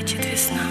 плачет весна.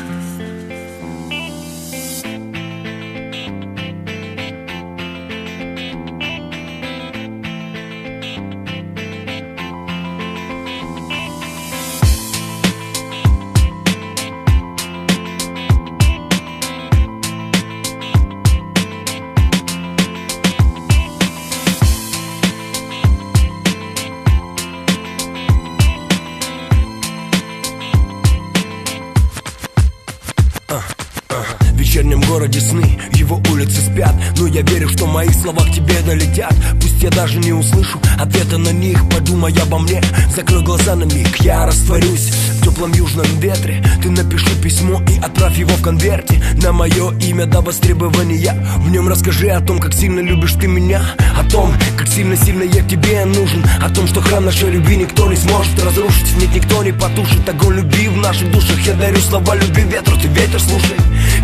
В вечернем городе сны, его улицы спят, но я верю, что мои слова к тебе долетят. Пусть я даже не услышу ответа на них, подумай обо мне, закрой глаза на миг. Я растворюсь в теплом южном ветре. Ты напиши письмо и отправь его в конверте на мое имя до востребования. В нем расскажи о том, как сильно любишь ты меня, о том, как сильно-сильно я тебе нужен, о том, что храм нашей любви никто не сможет разрушить. Нет, никто не потушит огонь любви в наших душах. Я дарю слова любви ветру, ты ветер слушай.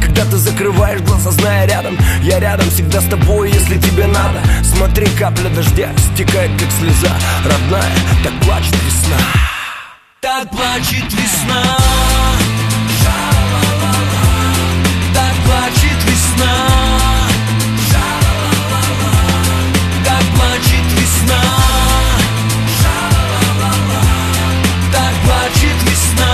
Когда ты закрываешь глаза, зная рядом, я рядом всегда с тобой, если тебе надо. Смотри, капля дождя стекает, как слеза. Родная, так плачет весна. Так плачет весна. Так плачет весна. Так плачет весна. Так плачет весна.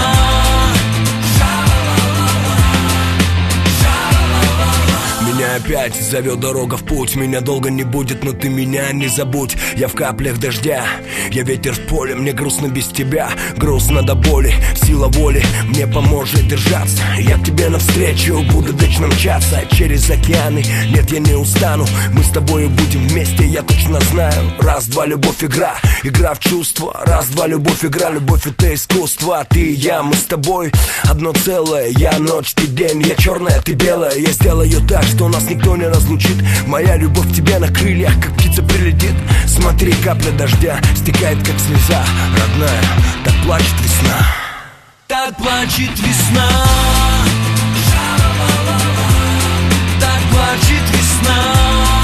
Меня опять зовет дорога в путь. Меня долго не будет, но ты меня не забудь. Я в каплях дождя, я ветер в поле. Мне грустно без тебя, грустно до боли. Сила воли мне поможет держаться. Я к тебе навстречу буду вечно мчаться через океаны. Нет, я не устану, мы с тобою будем вместе, я точно знаю. Раз-два, любовь, игра, игра в чувства. Раз-два, любовь, игра, любовь — это искусство. Ты и я, мы с тобой одно целое. Я ночь, ты день, я черная, ты белая. Я сделаю так, что нас никто не разлучит. Моя любовь к тебе на крыльях, как птица прилетит. Смотри, капля дождя стекает, как слеза. Родная, так плачет весна. Так плачет весна. Так плачет весна.